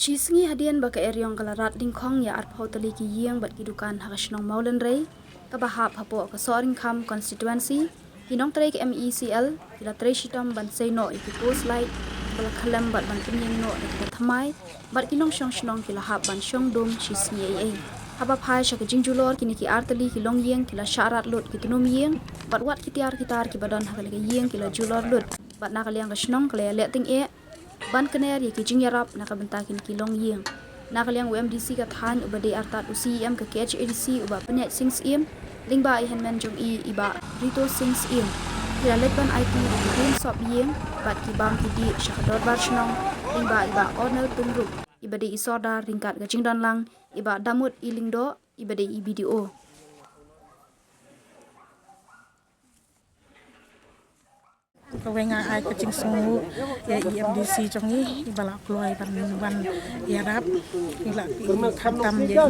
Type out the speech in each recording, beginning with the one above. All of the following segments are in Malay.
Chisngi hadian baka eryong kalarat dingkong ya arpau tali ki yiang bat kidukan hakasnong maulen rei kabahap hapo ka soring kam constituency hinong trai ki MECL kila trai shitam ban seino iki post light bala khalam bat ban pinyeng no ikita thamai bat kinong shnong kila hap ban shong dom chisngi ai haba phai shaka jingjulor kini ki artali ki long yiang kila syarat lut ki tunum yiang bat wat kitar ki badan hakali ki yiang kila julor lut bat nakaliang ka shnong kala le ting e ban kener ye kijing yarap nakabentakin kilong yeng nakaliang UMDC ka than ubade artat UCM ka KHADC uba penyat sings im lingba i henmen jong i iba rito sings im kira letban IT di green sop yeng bat ki bang ki di syakador barshnong lingba iba honor tunruk ibade isoda ringkat gajing dan lang iba damut ilingdo ibade IBDO Kawenga ai kucing sungu ya IMDC jongi ibala keluai ban yarap ila khantam ya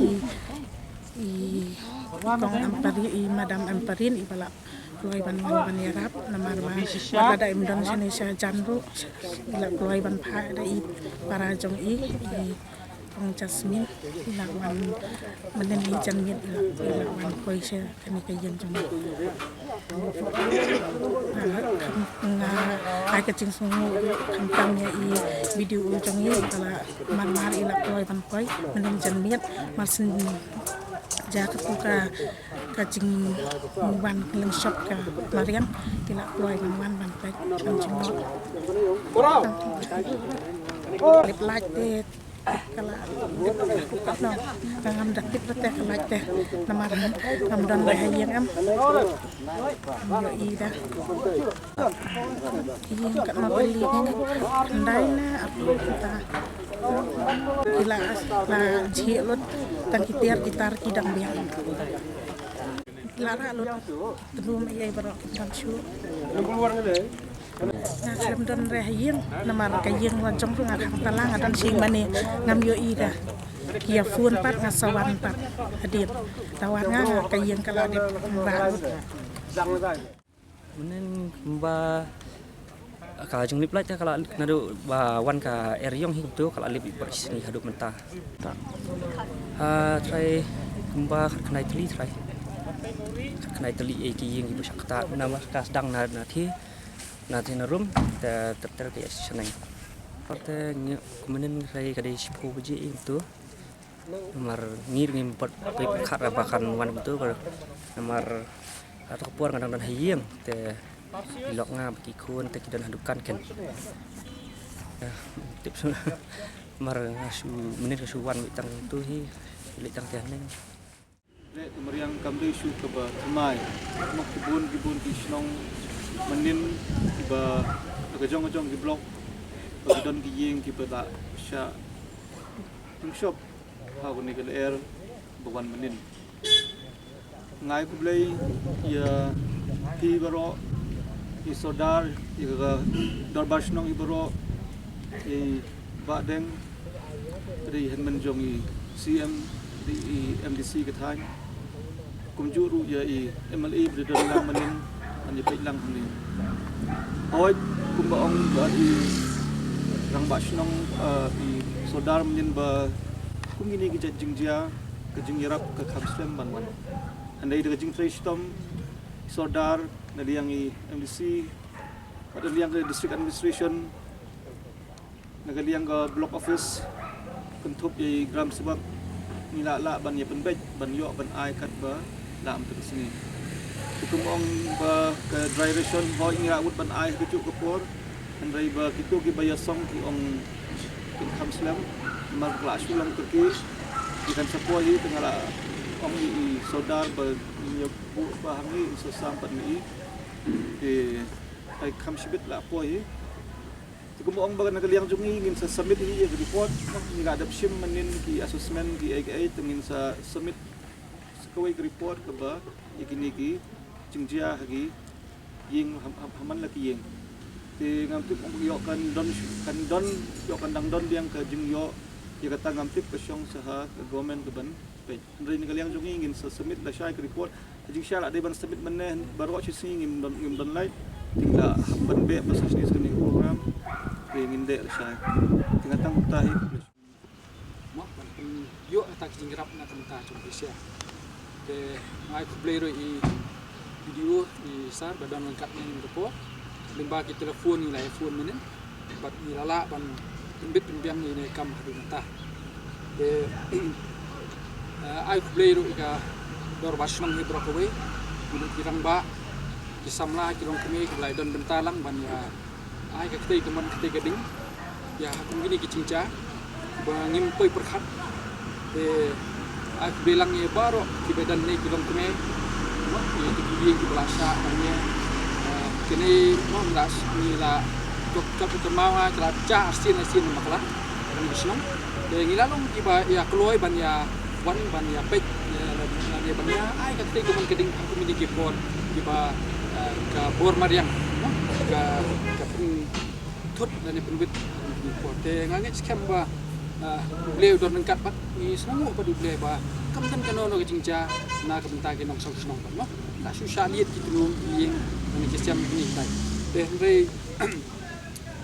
i kong ampari i madam amparin ibala keluai ban yarap namar ma ada Indonesia janru ila keluai ban pha ada i para jongi i kong jasmin ila wan menen i janmit ila wan koise kani kayen jongi ai kecing sungu kampanye i video jongi kala mar ila koy ban koy menen janmiet marsin jaket ka kacing ban keleng shop ka marian ila koy ban koy kancing lip like te kala no ngam dakit teh kala teh namar ngam dan bahayang am yo ida yang kat mabeli andai na aku kita gila la jilut tan kitar kidang biang lara lut belum ayai barok dan syu na kalam don rahayang namar kayeng wancong tu ngakang talang dan sing mani ngam yo ida kia fun pat ngasawan pat hadir tawar nga kayeng kala de balut menen ba ka jung lip light kala nado ba wan ka eryong hi tu kala lip bersini haduk mentah try kumba khnai tli e ki yeng ibu sakta nama ka sedang na thi na room ta ter ke seneng parte nya kumenen rai ka de sipu je itu nomor ngir ngim pot pe khat bakan wan tu nomor atau puar kadang dan hayang te ilok nga bagi kun te kidan hadukan ken tips mar ngasu menit kasuwan bitang tu hi litang tianeng le meriang kamri su ke ba thamai mak kibun kisnong menin ba gajong di blok don ki yeng ki ba sha shop ha ko ni ke air bawan menin ngai ku blai ya ti baro i sodar i ga dorbashnong i baro i badeng ri henmen jong i CM di MDC ke thai kumjuru ya i MLE berdon lang manin ani pe lang ni oi kumbaong ba i rang bashnong i sodar menin ba kumini ki jingjia ke jingyarap ke khamslem ban andai de jing trai stom sodar naliang i MDC pada liang ke district administration nagaliang ke block office kentup i gram sebab nila la ban ye penbej ban yo ban ai kat ba lam tu sini kumong ba ke dry ration ho ingra ut ban ai ke cuk kepor andai ba kitu ki bayasong ki ong kin khamslam mar kelas ulang terki ikan sepoi tengara ong i sodar ba nyabu bahangi sesampat ni ai kham shibit la poi kumo ong bagan nagaliang jungi ngin sa submit hi report ni ga adoption manin ki assessment ki ai tengin sa submit sekawai report ka ba ikini ki jingjia hagi ying haman la ki ying ti ngam tip ong yo kan don yo kan dang don diang ka jing yo ya kata ngam tip ka syong saha ka government ka ban ndri ni kaliang jungi ngin sa submit la shai report jing sha la de ban submit menen baru chi sing ngim don lai tinggal ban be pasas ni sini program ngin de shai tinggal tang tahi yo tak jingrap na kanta chung Asia te ngai kublero I video I sar badan lengkap ni report limba ki telefon ni la iPhone menen bat ni lala ban pimbit pimbiang ni kam hadunta te ai kublero ika dor basnang ni brokowe bulut kirang ba kisamla kirong kemi kulai don bentalang ban ya ai ka kete keman kete gading ya kum gini kicingca bangim poi perkhat te ai bilang ye baro ki bedan ni kirong kemi no ye di ki belasa bannya kini mo ndas ni la kok kemawa kala cha asin makla kan bisnong de ngilalong ki ba ya kloi ban ya wan ban ya pek ya bannya ai ka kete keman keding aku miliki por ki ba ka bor mariang no ka thut dan penbit pote ngangit scam ba leo don nangkat bat ni semua padu ble ba kam kan kanono jingja na ka benta ki nong sok snong no la susah liat ki tu yang ni scam ni tai de re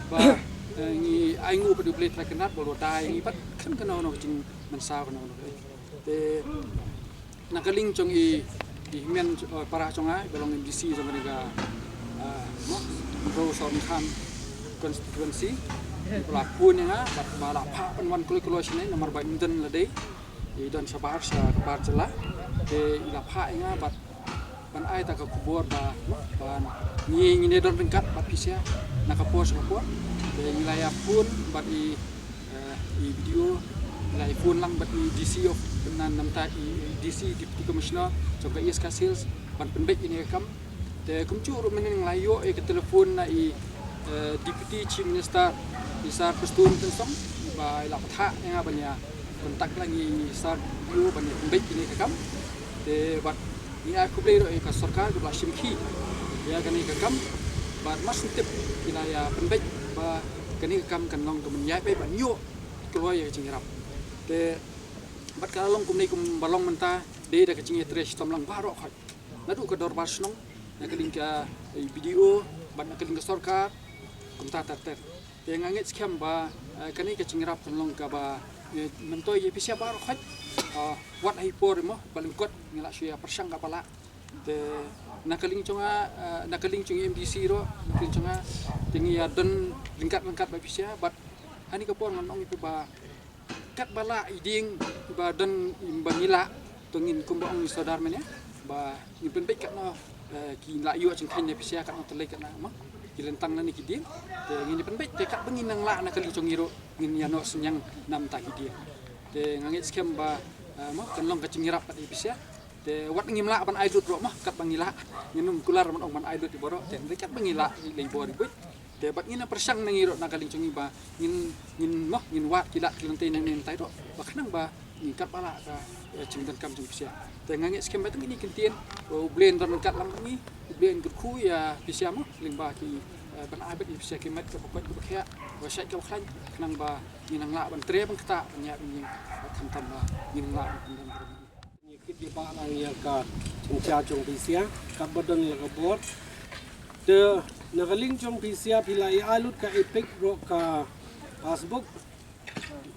ba ni ai ngu padu ble trakenat bolo dai ni bat kan kanono jing man sa kanono de nakaling chong I men para chonga belong MDC sama dengan Roson Khan constituency pelapun yang bat balap penwan kulo sini nomor badminton ladai dan sabar kabar celah de ilapha yang bat ban ai tak kubur ban ni don ringkat bat pisia nakapor de wilayah pun bat I video wilayah pun lang bat I DC of nan namta DC Deputy Commissioner coba IS Kasils pan penbek ini kam te kumcur mening layo ke telefon na Deputy Chief Minister Isar Pestun tensong ba ila patha nga banya kontak lagi Isar yo banya penbek ini kam te bat ni aku blero ka sarkar ba shimki ya kani ka kam bat mas tip ila ya penbek ba kani kam kan long kemen yai pe ban yo keluar ya jingrap te bat kalong kumni kum balong menta de da kecing tres tomlang baro khot nadu ka dor basnong na kaling ka video bat na kaling ka sarkar kum ta ter te ngangit scam ba kani ka cingrap tomlang ka ba mentoy ye pisia baro khot wat hai por mo balengkot ngila suya persang ka pala te na kaling chung MDC ro kaling chunga tingi ya don lingkat ba pisia bat hani ka por manong ipe ba kat bala iding ba dan imbangila tungin kumbang saudar menya ba impen pek kat no ki la yu aching khin ne pisia kat no telai kat na ma kilentang na ni kidin te ngin pen pek te kat bengin nang la na kali chongiro ngin yano senyang nam ta hidin te ngangit scam ba ma kan long ka cingirap kat pisia te wat ngim la ban aidut ro ma kat bangila nginum kular man ong man aidut di boro te kat bangila lei bor di te bat ngina persang nangiro na kaling chungi ba ngin wat kilat kilante nang nentai do ba kanang ba ngikat pala ka cingdan kam chung pisia te ngangit scam batang ini kentien blend don kat lang ni blend gurku ya pisia mo lingba ki ban abet ni pisia kimat ka pokot ka khia wa sai ka khlan kanang ba nginang la ban tre ban kata nya ni tham ba ngin la ni kit di ba lang ya ka chungcha chung pisia ka badan la ka bor de nagaling chong pisia pilai alut ka epic ro ka passbook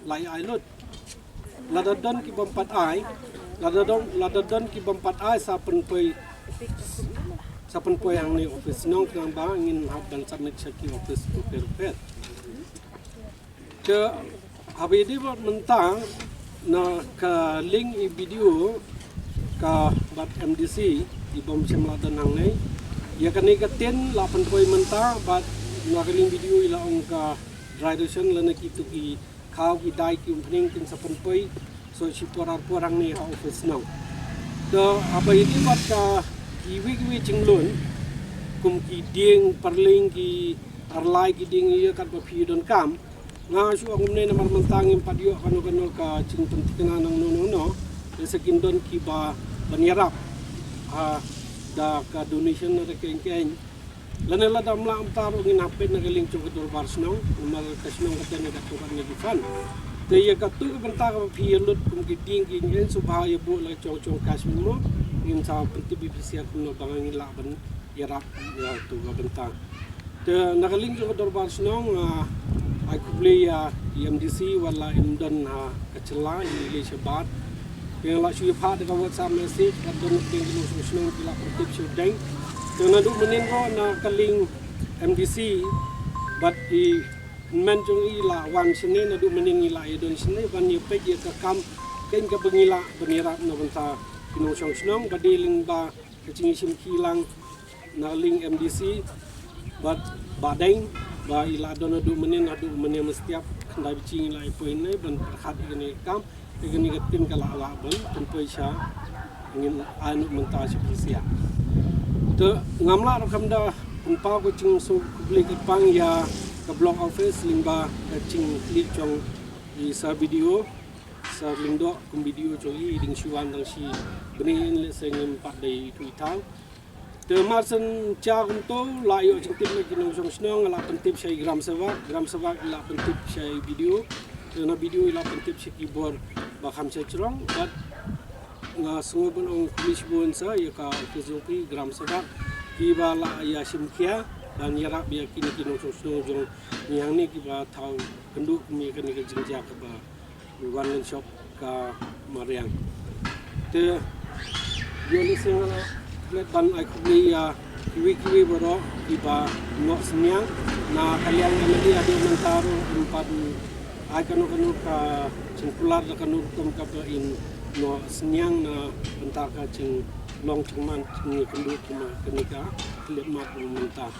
lai alut ladadon ki bompat ai ladadon ki bompat ai sa penpoi ang ni office nong kang ba ngin hab dan sabnik saki office per ke habidi bot mentang na ka link I video ka bat MDC di bom semladan nang nei ya kani katen 8 poi menta bat nagaling video ila ong ka graduation lana kitu ki khaw ki dai ki umphning tin 8 poi so si porang ni office now to abai ti bat ka kiwi jinglun kum ki ding parling ki arlai ki ding ya kat ba phi don kam nga su ang umne namar mentang im padio kanu ka cingten tikana nang no sekin don ki ba banyarap da ka donation na keng lanela da mla amtaro ngin hapet na galing chung katul barsnong umal kasnong katan na tukan ni gifan te ye ka tu benta ka philut kum ki ding ki ngin subhaya bu la chong kasmin mo ngin sa penti bibisia kum no bangin la ban yarap ya tu ka benta te na galing chung katul barsnong aku beli ya EMDC wala imdan ha kecela ini sebat yang la shui pha dekat WhatsApp message dan dengan solusi bila pertip syudeng dengan duk menin ko na kaling MDC but I men jong ila wan sini na duk menin ila idon sini ban ye pe ye kam ken ka bengila benirap na benta kinong song kadiling ba kecing sim kilang na ling MDC but badeng ba ila don duk menin adu menin mestiap ndai bicing ila ipoin nei ban khat ini kam ini ketin kala ala ban tempai sya ingin anu menta spesial te ngamla rakam da umpa ko cing so beli kepang ya ke blog office limba cing klik jong I sa video sa lindo kum video jong I ding syuan dang si benin le sengem pat dai twitter te marsen cha kum to la yo cing tip le kinong jong snong la pentip syai gram sawak la pentip syai video te na video la pentip syai keyboard ba kham syai cerong bat nga sungo bon ong kulis bon sa ya ka kezopi gram sawak kiba la ya simkia dan yarap biya kini kinong sosno jong yang ni kiba tau kenduk mi kini ke jingja ke ba one shop ka mariang te yo lisengala let ban ai kubli ya kiwi boro kiba no senyang na kalian yang dia ada mentaro empat ai kanu ka cingkular kanu kum ka in no senyang na bentar ka cing long cuman ni kenduk cuma kenika klip mat mentah